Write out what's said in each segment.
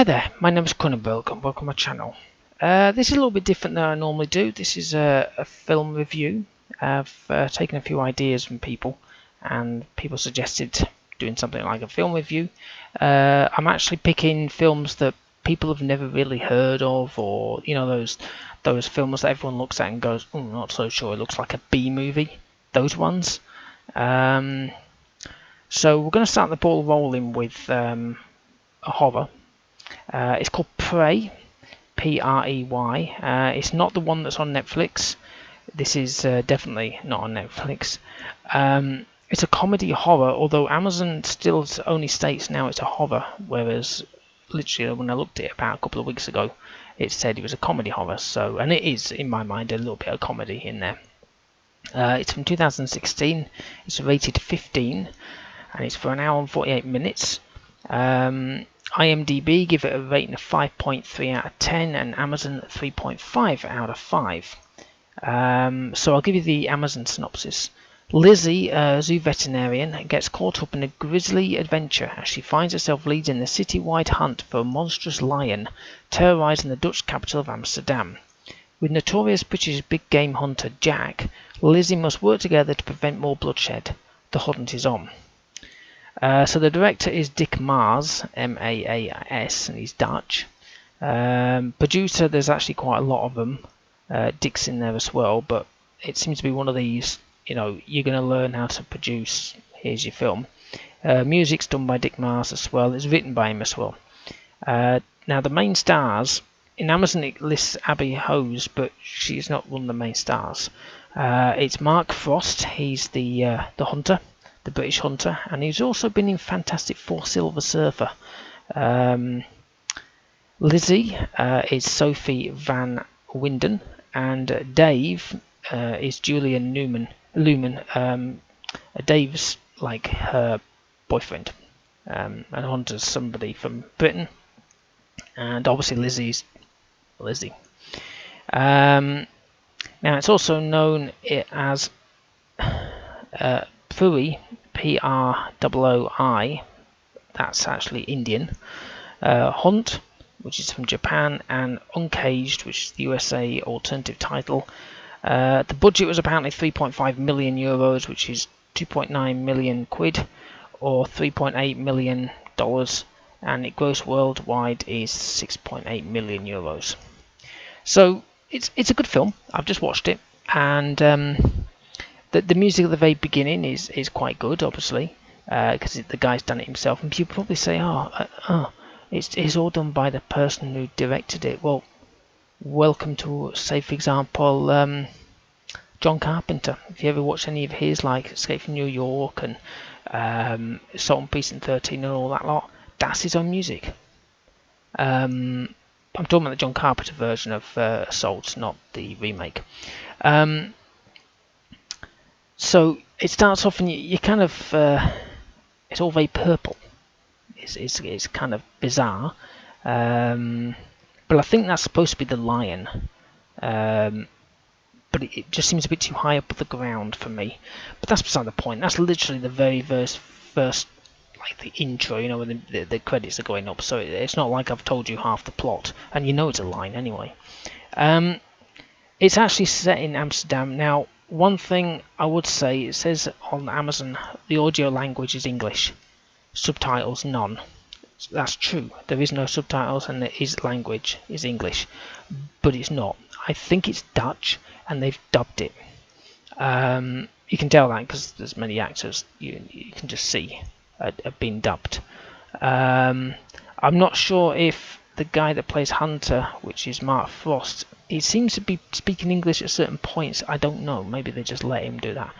Hi there, my name is Kronenberg and welcome to my channel. This is a little bit different than I normally do. This is a film review. I've taken a few ideas from people and people suggested doing something like a film review. I'm actually picking films that people have never really heard of, or those films that everyone looks at and goes, "Oh, not so sure, it looks like a B movie." Those ones. So we're going to start the ball rolling with a horror. It's called Prey, Prey. It's not the one that's on Netflix. This is definitely not on Netflix. It's a comedy horror, although Amazon still only states now it's a horror, whereas literally when I looked at it about a couple of weeks ago, it said it was a comedy horror. So, and it is, in my mind, a little bit of comedy in there. It's from 2016. It's rated 15, and it's for an hour and 48 minutes. IMDb give it a rating of 5.3 out of 10 and Amazon 3.5 out of 5. So I'll give you the Amazon synopsis. Lizzie, a zoo veterinarian, gets caught up in a grisly adventure as she finds herself leading the city-wide hunt for a monstrous lion terrorizing the Dutch capital of Amsterdam. With notorious British big game hunter Jack, Lizzie must work together to prevent more bloodshed. The hunt is on. So the director is Dick Maas, M-A-A-S, and he's Dutch. Producer, there's actually quite a lot of them. Dick's in there as well, but it seems to be one of these, you're going to learn how to produce, here's your film. Music's done by Dick Maas as well, it's written by him as well. Now the main stars, in Amazon it lists Abby Hose, but she's not one of the main stars. It's Mark Frost, he's the hunter. The British hunter, and he's also been in Fantastic Four: Silver Surfer. Lizzie is Sophie Van Winden, and Dave is Julian Lumen. Dave's like her boyfriend, and Hunter's somebody from Britain, and obviously Lizzie's Lizzie. Now it's also known as Prui, P-R-O-O-I, that's actually Indian. Hunt, which is from Japan, and Uncaged, which is the USA alternative title. The budget was apparently 3.5 million euros, which is 2.9 million quid, or $3.8 million, and it gross worldwide is 6.8 million euros. So it's a good film. I've just watched it, and the music at the very beginning is quite good, obviously, because the guy's done it himself. And people probably say, it's all done by the person who directed it. Well, welcome to, say, for example, John Carpenter. If you ever watch any of his, like Escape from New York and Salt and Peace and 13 and all that lot, that's his own music. I'm talking about the John Carpenter version of Assault, not the remake. So it starts off and you kind of, it's all very purple. It's kind of bizarre, but I think that's supposed to be the lion. But it just seems a bit too high up the ground for me. But that's beside the point. That's literally the very first like the intro, when the credits are going up. So it's not like I've told you half the plot, and it's a lion anyway. It's actually set in Amsterdam. Now, one thing I would say, it says on Amazon the audio language is English, subtitles none. That's true, there is no subtitles and his language is English, but it's not. I think it's Dutch and they've dubbed it. You can tell that because there's many actors you can just see have been dubbed. I'm not sure if the guy that plays Hunter, which is Mark Frost, he seems to be speaking English at certain points. I don't know, maybe they just let him do that.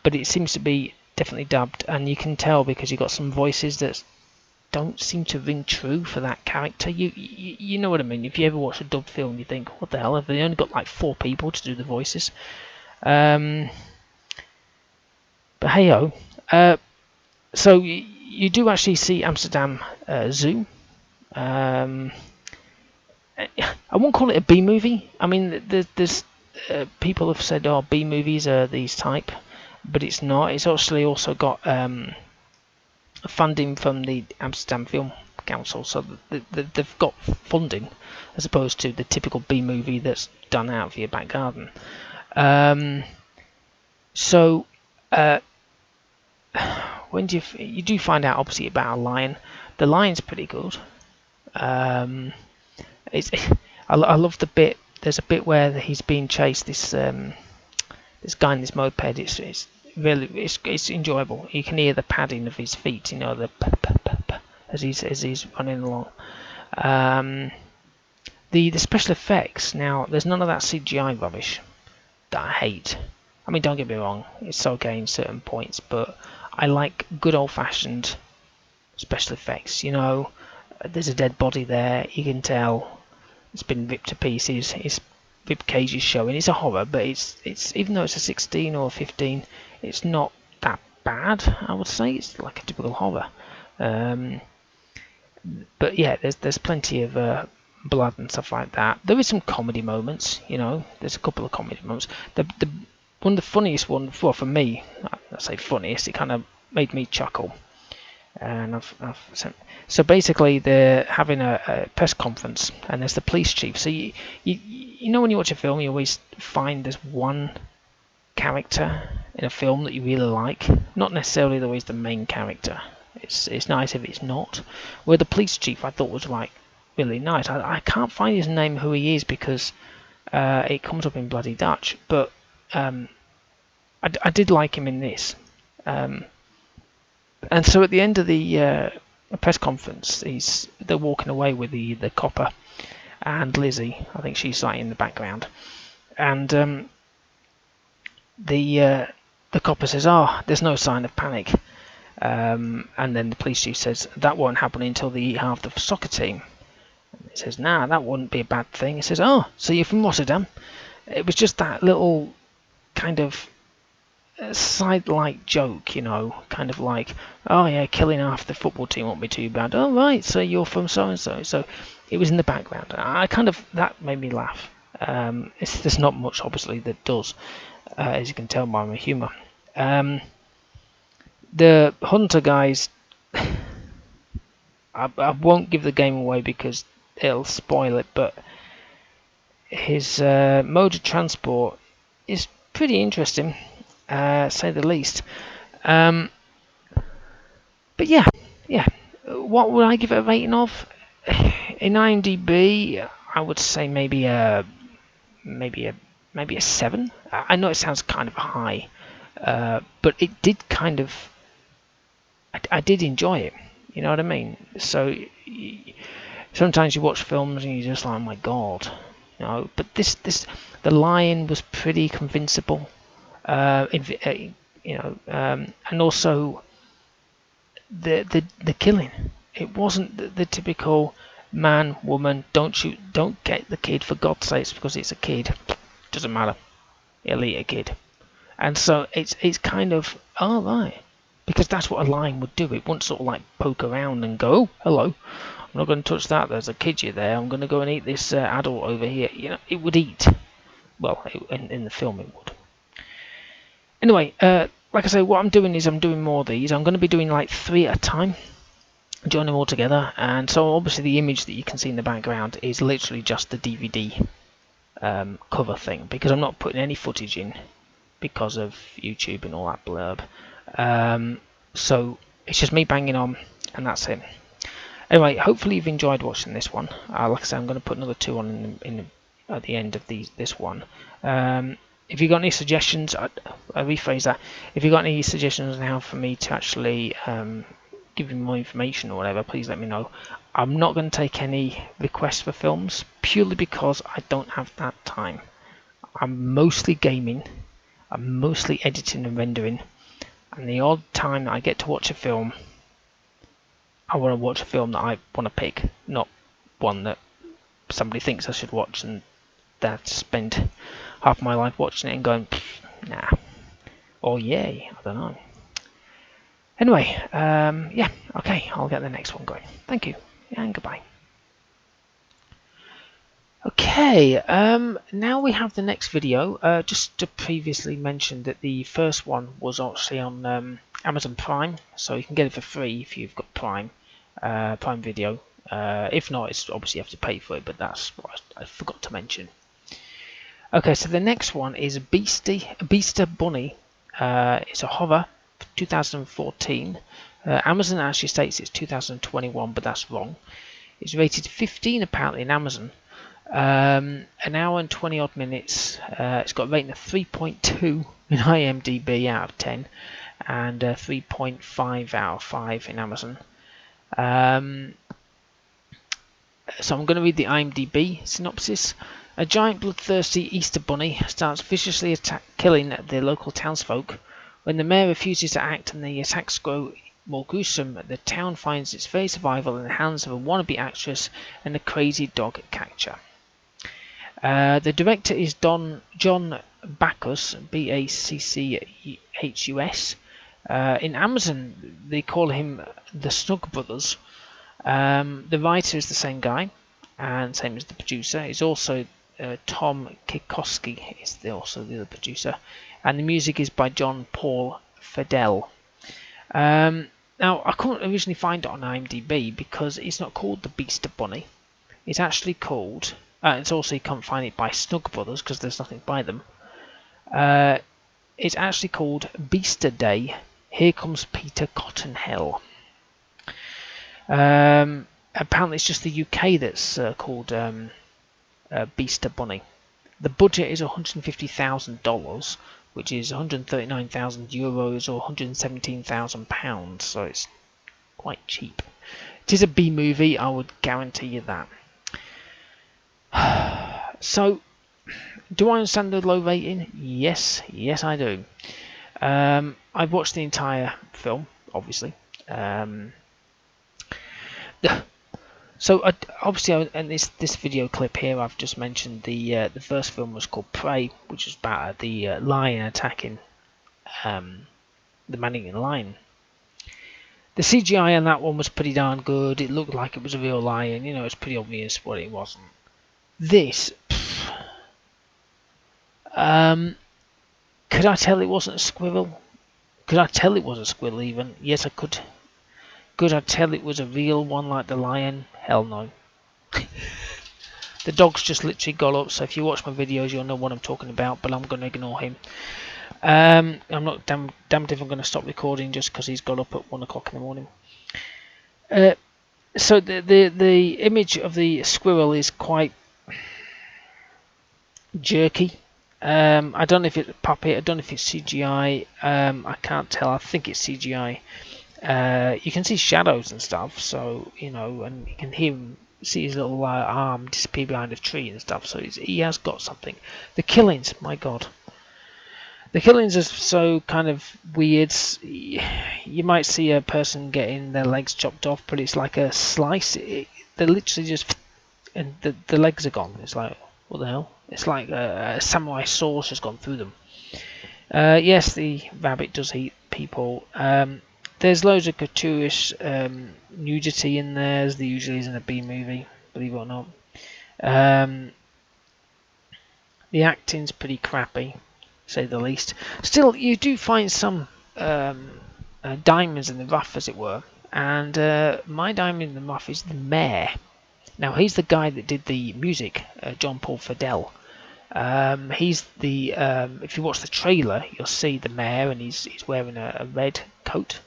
But it seems to be definitely dubbed, and you can tell because you've got some voices that don't seem to ring true for that character. You know what I mean? If you ever watch a dubbed film, you think, what the hell, have they only got like 4 people to do the voices? But hey-ho. So you do actually see Amsterdam Zoo. I won't call it a B movie. I mean, there's people have said, B movies are these type, but it's not. It's actually also got funding from the Amsterdam Film council, so they've got funding as opposed to the typical B movie that's done out of your back garden. So when you do find out obviously about a lion, the lion's pretty good. I love the bit. There's a bit where he's being chased. This guy in this moped. It's really it's enjoyable. You can hear the padding of his feet. You know, the as he's running along. The special effects. Now there's none of that CGI rubbish that I hate. I mean, don't get me wrong, it's okay in certain points, but I like good old-fashioned special effects. You know, there's a dead body there. You can tell it's been ripped to pieces. His rib cage is showing. It's a horror, but it's even though it's a 16 or a 15, it's not that bad. I would say it's like a typical horror. But yeah, there's plenty of blood and stuff like that. There is some comedy moments. You know, there's a couple of comedy moments. One of the funniest ones, well, for me, I say funniest, it kind of made me chuckle. And so basically they're having a press conference, and there's the police chief. So you know, when you watch a film, you always find there's one character in a film that you really like, not necessarily always the main character. It's nice if it's not. Where the police chief I thought was like really nice. I can't find his name, who he is, because it comes up in bloody Dutch, but I did like him in this. And so at the end of the press conference, they're walking away with the copper and Lizzie. I think she's like in the background, and the copper says, "Oh, there's no sign of panic." And then the police chief says, "That won't happen until they eat half the soccer team." And it says, "Nah, that wouldn't be a bad thing." It says, "Oh, so you're from Rotterdam?" It was just that little kind of side-like joke, you know, kind of like, oh yeah, killing half the football team won't be too bad. Oh right, so you're from so-and-so. So it was in the background. That made me laugh. There's not much, obviously, that does, as you can tell by my humour. The hunter guys, I won't give the game away because it'll spoil it, but his mode of transport is pretty interesting. Say the least. But yeah. What would I give it a rating of? In IMDb, I would say maybe a 7. I know it sounds kind of high, but it did kind of. I did enjoy it. You know what I mean? So sometimes you watch films and you're just like, oh my god, you know. But the lion was pretty convincible. And also the killing. It wasn't the typical man, woman, don't shoot, don't get the kid, for God's sakes, because it's a kid. Doesn't matter. He'll eat a kid. And so it's kind of, oh right, because that's what a lion would do. It wouldn't sort of like poke around and go, oh, hello, I'm not going to touch that. There's a kid you there. I'm going to go and eat this adult over here. You know, it would eat. Well, in the film it would. Anyway, like I say, what I'm doing is I'm doing more of these. I'm going to be doing like 3 at a time, join them all together. And so obviously the image that you can see in the background is literally just the DVD cover thing, because I'm not putting any footage in because of YouTube and all that blurb. So it's just me banging on, and that's it. Anyway, hopefully you've enjoyed watching this one. Like I say, I'm going to put another 2 on at the end of this one. If you got any suggestions, I rephrase that. If you got any suggestions on how for me to actually give you more information or whatever, please let me know. I'm not going to take any requests for films purely because I don't have that time. I'm mostly gaming, I'm mostly editing and rendering, and the odd time that I get to watch a film, I want to watch a film that I want to pick, not one that somebody thinks I should watch and that I spend half my life watching it and going, nah, or yay, I don't know. Anyway, yeah, okay, I'll get the next one going. Thank you, and goodbye. Okay, now we have the next video. Just to previously mention that the first one was actually on Amazon Prime, so you can get it for free if you've got Prime Video. If not, it's obviously you have to pay for it, but that's what I forgot to mention. Okay, so the next one is Beaster Bunny. It's a hover, 2014. Amazon actually states it's 2021, but that's wrong. It's rated 15 apparently in Amazon. An hour and 20 odd minutes. It's got a rating of 3.2 in IMDb out of 10, and 3.5 out of 5 in Amazon. So I'm going to read the IMDb synopsis. A giant bloodthirsty Easter bunny starts viciously killing the local townsfolk. When the mayor refuses to act and the attacks grow more gruesome, the town finds its very survival in the hands of a wannabe actress and a crazy dog catcher. The director is John Bacchus, Bacchus. In Amazon, they call him the Snug Brothers. The writer is the same guy, and same as the producer. It's also Tom Kikoski is also the other producer, and the music is by John Paul Fidel. Now, I couldn't originally find it on IMDb because it's not called the Beaster Bunny. It's actually called. It's also you can't find it by Snug Brothers because there's nothing by them. It's actually called Beaster Day. Here Comes Peter Cottonhell. Apparently it's just the UK that's called Beaster Bunny. The budget is $150,000, which is 139,000 euros or 117,000 pounds, so it's quite cheap. It is a B movie, I would guarantee you that. So, do I understand the low rating? Yes I do. I've watched the entire film, obviously. So obviously, in this video clip here, I've just mentioned the first film was called Prey, which was about the lion attacking the man-eating lion. The CGI on that one was pretty darn good. It looked like it was a real lion. You know, it's pretty obvious what it wasn't. This, could I tell it wasn't a squirrel? Could I tell it was a squirrel even? Yes, I could. Could I tell it was a real one like the lion? Hell no. The dog's just literally got up, so if you watch my videos you'll know what I'm talking about, but I'm going to ignore him. I'm not damned if I'm going to stop recording just because he's got up at 1 o'clock in the morning. So the image of the squirrel is quite jerky. I don't know if it's puppet, I don't know if it's CGI, I can't tell, I think it's CGI. You can see shadows and stuff, so, you know, and you can hear him, see his little arm disappear behind a tree and stuff, so he has got something. The killings, my god. The killings are so kind of weird. You might see a person getting their legs chopped off, but it's like a slice. They're literally just, and the legs are gone. It's like, what the hell? It's like a samurai sword has gone through them. Yes, the rabbit does eat people. There's loads of gratuitous nudity in there, as there usually is in a B movie, believe it or not. The acting's pretty crappy, to say the least. Still, you do find some diamonds in the rough, as it were. And my diamond in the rough is the mayor. Now, he's the guy that did the music, John Paul Fidel. He's the if you watch the trailer, you'll see the mayor, and he's wearing a red coat,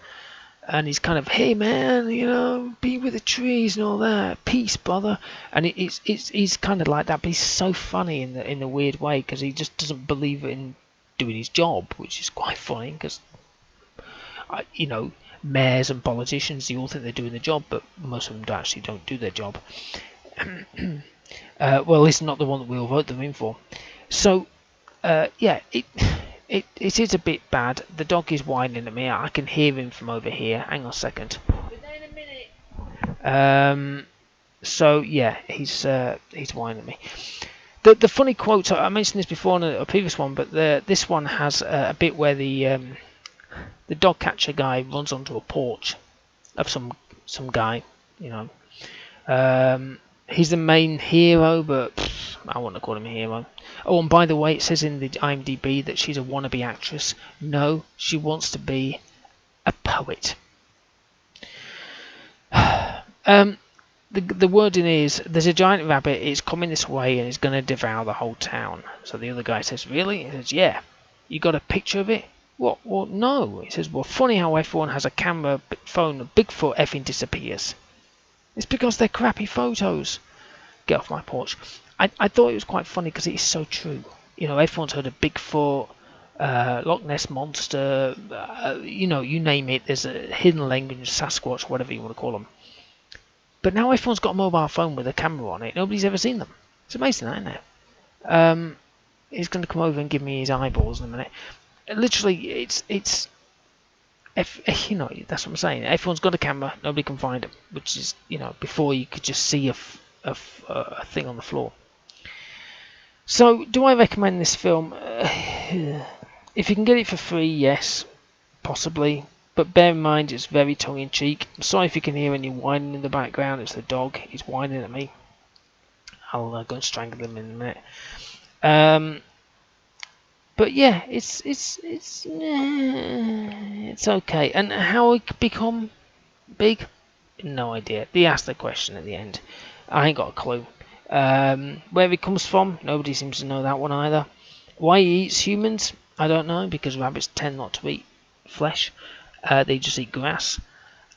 and he's kind of, hey man, you know, be with the trees and all that, peace brother, and he's kind of like that, but he's so funny in a weird way because he just doesn't believe in doing his job, which is quite funny because you know, mayors and politicians, they all think they're doing the job, but most of them actually don't do their job. Well, it's not the one that we'll vote them in for. So, yeah, it is a bit bad. The dog is whining at me. I can hear him from over here. Hang on a second. So yeah, he's whining at me. The funny quote, I mentioned this before in a previous one, but this one has a bit where the dog catcher guy runs onto a porch of some guy, you know. He's the main hero, but I wouldn't call him a hero. Oh, and by the way, it says in the IMDb that she's a wannabe actress. No, she wants to be a poet. the wording is there's a giant rabbit. It's coming this way and it's going to devour the whole town. So the other guy says, "Really?" He says, "Yeah." "You got a picture of it?" "What? Well, no." He says, "Well, funny how everyone has a camera phone. Bigfoot effing disappears." "It's because they're crappy photos." Get off my porch. I thought it was quite funny because it is so true. You know, everyone's heard of Bigfoot, Loch Ness Monster, you know, you name it. There's a hidden language, Sasquatch, whatever you want to call them. But now everyone's got a mobile phone with a camera on it. Nobody's ever seen them. It's amazing, isn't it? He's going to come over and give me his eyeballs in a minute. Literally, you know, that's what I'm saying. Everyone's got a camera. Nobody can find them, which is, you know, before you could just see a thing on the floor. So, do I recommend this film? If you can get it for free, yes, possibly. But bear in mind, it's very tongue-in-cheek. I'm sorry if you can hear any whining in the background. It's the dog. He's whining at me. I'll go and strangle him in a minute. But yeah, it's okay. And how it become big? No idea. They asked the question at the end. I ain't got a clue. Where he comes from? Nobody seems to know that one either. Why he eats humans? I don't know, because rabbits tend not to eat flesh. They just eat grass.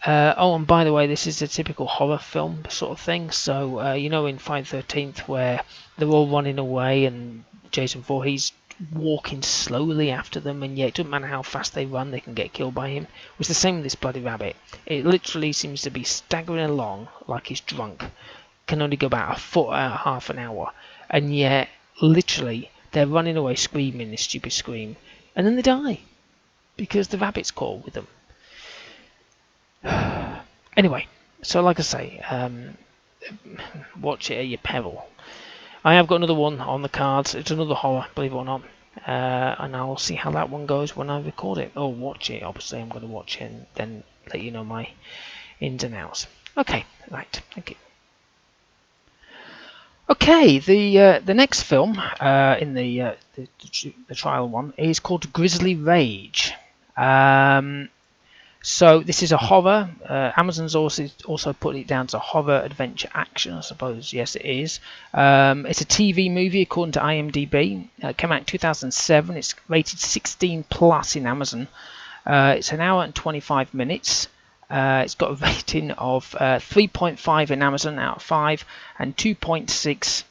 Oh, and by the way, this is a typical horror film sort of thing. So, you know, in Friday the 13th, where they're all running away and Jason Voorhees walking slowly after them, and yet it doesn't matter how fast they run, they can get killed by him. It's the same with this bloody rabbit. It literally seems to be staggering along like he's drunk. Can only go about a foot at half an hour, and yet literally they're running away screaming this stupid scream, and then they die because the rabbit's caught with them. Anyway, so like I say, watch it at your peril. I have got another one on the cards. It's another horror, believe it or not, and I'll see how that one goes when I record it, or watch it. Obviously I'm going to watch it and then let you know my ins and outs. Okay, right, thank you. Okay, the next film in the trial one is called Grizzly Rage. So this is a horror. Amazon's also put it down to horror, adventure, action. I suppose yes, it is. It's a TV movie according to IMDb. It came out in 2007. It's rated 16 plus in Amazon. It's an hour and 25 minutes. It's got a rating of 3.5 in Amazon out of 5 and 2.6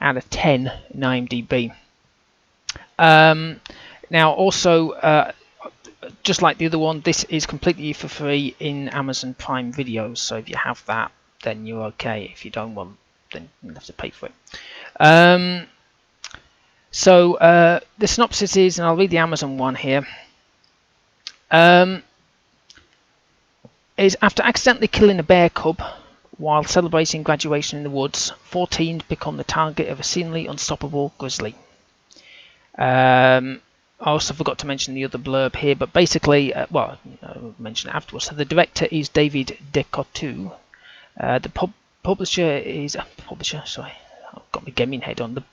out of 10 in IMDb. Now also, just like the other one, this is completely for free in Amazon Prime Video. So if you have that, then you're okay. If you don't want, then you have to pay for it. So the synopsis is, and I'll read the Amazon one here. Is after accidentally killing a bear cub while celebrating graduation in the woods, 14 become the target of a seemingly unstoppable grizzly. I also forgot to mention the other blurb here, but basically, well, I'll mention it afterwards. So the director is David Decoteau. The publisher is sorry, I've got my gaming head on. The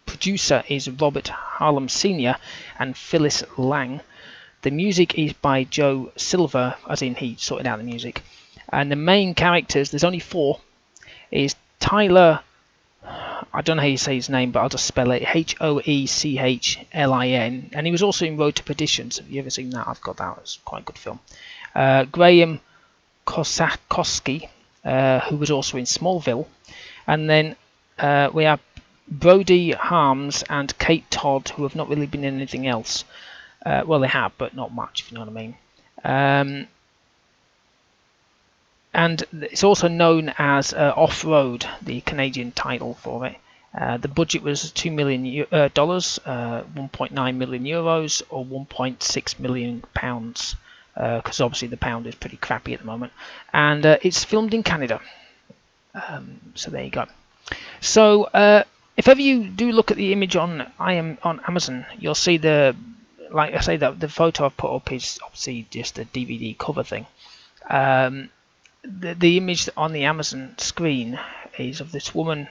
producer is Robert Harlem Sr. and Phyllis Lang. The music is by Joe Silver, as in he sorted out the music. And the main characters, there's only 4, is Tyler, I don't know how you say his name, but I'll just spell it, Hoechlin. And he was also in Road to Perdition, so if you've ever seen that, I've got that, it's quite a good film. Graham Kosakowski, who was also in Smallville. And then we have Brody Harms and Kate Todd, who have not really been in anything else. Well, they have, but not much, if you know what I mean. And it's also known as Off-Road, the Canadian title for it. The budget was $2 million, 1.9 million euros, or 1.6 million pounds, because obviously the pound is pretty crappy at the moment. And it's filmed in Canada. So there you go. So if ever you do look at the image on Amazon, you'll see like I say, that the photo I've put up is obviously just a DVD cover thing. The image on the Amazon screen is of this woman,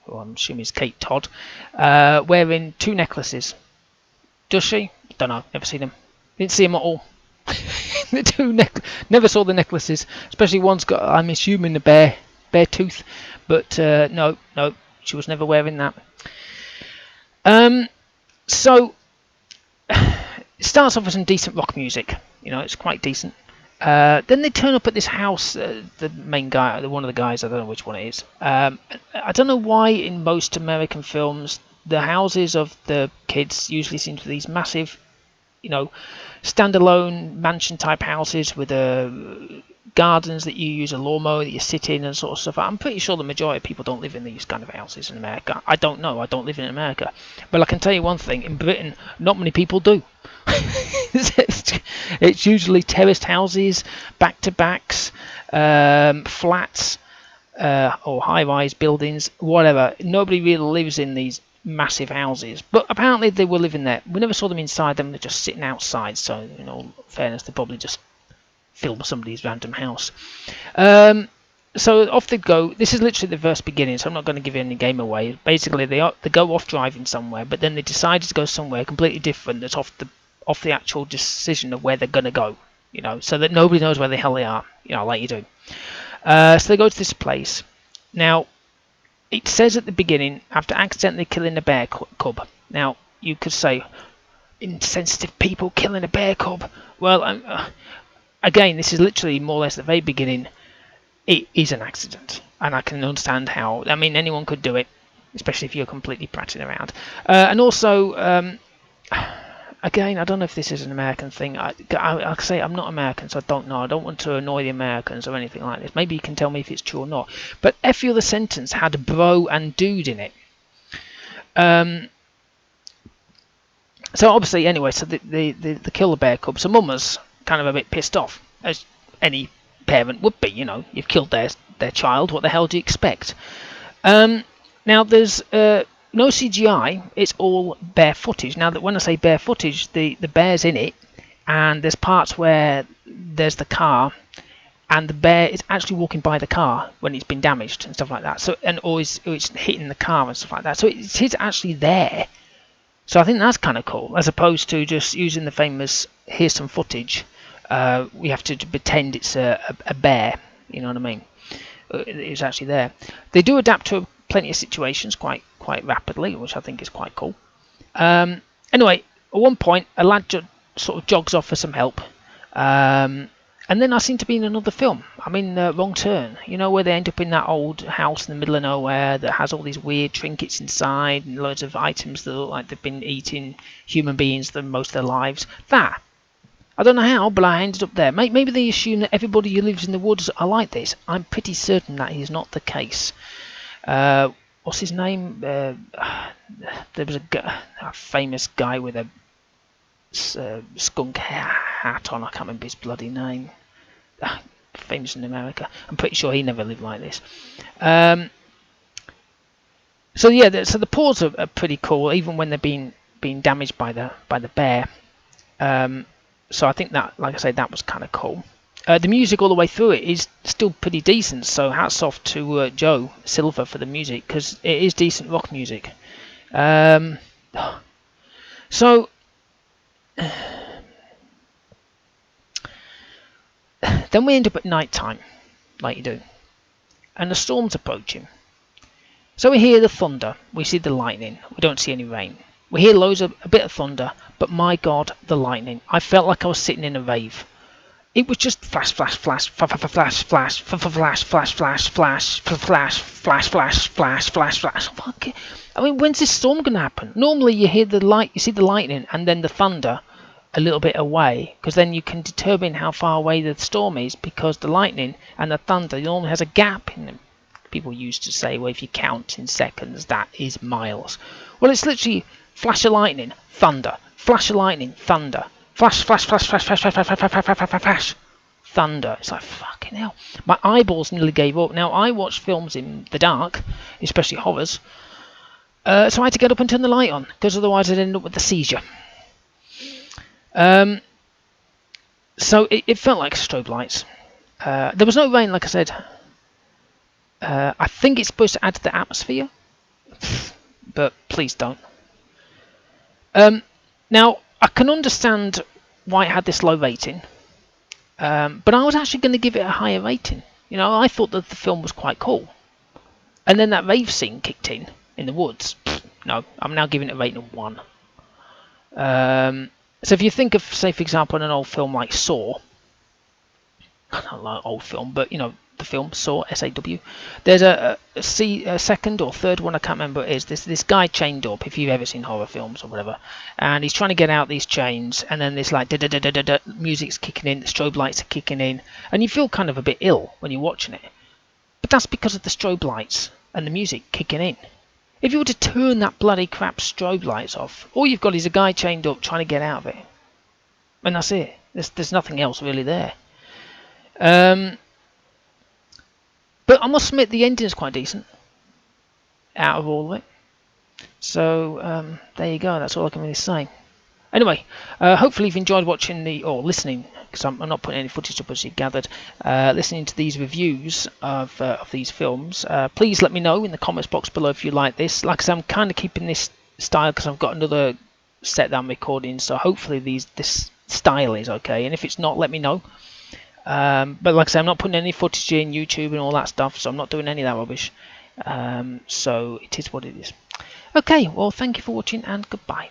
who I'm assuming is Kate Todd, wearing 2 necklaces. Does she? Don't know. Never seen them. Didn't see them at all. The 2 never saw the necklaces. Especially one's got I'm assuming the bear bare tooth, but no, she was never wearing that. So it starts off with some decent rock music. It's quite decent. Then they turn up at this house. The main guy, one of the guys, I don't know which one it is. I don't know why in most American films the houses of the kids usually seem to be these massive, standalone mansion type houses with gardens that you use a lawnmower that you sit in and sort of stuff. I'm pretty sure the majority of people don't live in these kind of houses in America. I don't know. I don't live in America, but I can tell you one thing: in Britain, not many people do. It's usually terraced houses, back-to-backs, flats, or high-rise buildings, whatever. Nobody really lives in these massive houses, but apparently they were living there. We never saw them inside them. They're just sitting outside, so in fairness, they probably just filmed somebody's random house. So off they go. This is literally the verse beginning, so I'm not going to give you any game away. Basically, they go off driving somewhere, but then they decided to go somewhere completely different that's off the actual decision of where they're going to go, so that nobody knows where the hell they are, like you do. So they go to this place. Now, it says at the beginning, after accidentally killing a bear cub. Now, you could say, insensitive people killing a bear cub. Well, again, this is literally more or less the very beginning. It is an accident, and I can understand how. I mean, anyone could do it, especially if you're completely prattling around. And also, again, I don't know if this is an American thing. I say I'm not American, so I don't know. I don't want to annoy the Americans or anything like this. Maybe you can tell me if it's true or not. But every other sentence had bro and dude in it. So obviously, anyway, so they kill the bear cub. So Mum was kind of a bit pissed off, as any parent would be. You've killed their child. What the hell do you expect? Now there's no CGI. It's all bare footage. Now that when I say bare footage, the bear's in it, and there's parts where there's the car, and the bear is actually walking by the car when it's been damaged and stuff like that. So or it's hitting the car and stuff like that. So it is actually there. So I think that's kind of cool, as opposed to just using the famous "here's some footage." We have to pretend it's a bear. You know what I mean? It's actually there. They do adapt to plenty of situations quite rapidly, which I think is quite cool. Anyway, at one point, a lad sort of jogs off for some help, and then I seem to be in another film. I'm in Wrong Turn, where they end up in that old house in the middle of nowhere that has all these weird trinkets inside and loads of items that look like they've been eating human beings for most of their lives. I don't know how, but I ended up there. Maybe they assume that everybody who lives in the woods are like this. I'm pretty certain that is not the case. What's his name? There was a famous guy with a skunk hat on. I can't remember his bloody name. Famous in America. I'm pretty sure he never lived like this. So yeah, so the paws are pretty cool, even when they're being damaged by the bear. So I think that, like I say, that was kind of cool. The music all the way through it is still pretty decent, so hats off to Joe Silver for the music, because it is decent rock music. So then we end up at night time, like you do, and the storm's approaching. So we hear the thunder, we see the lightning, we don't see any rain. We hear a bit of thunder, but my God, the lightning. I felt like I was sitting in a rave. It was just flash, flash, flash, flash, flash, flash, flash, flash, flash, flash, flash, flash, flash, flash, flash, flash. I mean, when's this storm gonna happen? Normally, you see the lightning, and then the thunder a little bit away, because then you can determine how far away the storm is, because the lightning and the thunder normally has a gap in them. People used to say, well, if you count in seconds, that is miles. Well, it's literally flash of lightning, thunder, flash of lightning, thunder, flash, flash, flash, flash, flash, flash, flash, flash, flash, flash, flash, flash, thunder. It's like, fucking hell. My eyeballs nearly gave up. Now, I watch films in the dark, especially horrors, so I had to get up and turn the light on, because otherwise I'd end up with a seizure. So it felt like strobe lights. There was no rain, like I said. I think it's supposed to add to the atmosphere, but please don't. Now, I can understand why it had this low rating, but I was actually going to give it a higher rating. You know, I thought that the film was quite cool. And then that rave scene kicked in the woods. No, I'm now giving it a rating of 1. So if you think of, say, for example, an old film like Saw, I don't like old film, but you know the film Saw, SAW. There's a second or third one, I can't remember what it is. This guy chained up, if you've ever seen horror films or whatever, and he's trying to get out these chains, and then this like da da da da da music's kicking in, the strobe lights are kicking in, and you feel kind of a bit ill when you're watching it. But that's because of the strobe lights and the music kicking in. If you were to turn that bloody crap strobe lights off, all you've got is a guy chained up trying to get out of it, and that's it. There's nothing else really there. But I must admit the ending is quite decent out of all of it. So there you go. That's all I can really say. Anyway, hopefully you've enjoyed watching or listening, because I'm not putting any footage up as you've gathered, listening to these reviews of these films. Please let me know in the comments box below if you like this. Like I said, I'm kind of keeping this style because I've got another set that I'm recording, so hopefully this style is okay, and if it's not, let me know. But like I say, I'm not putting any footage in YouTube and all that stuff, so I'm not doing any of that rubbish. So it is what it is. Okay, well, thank you for watching, and goodbye.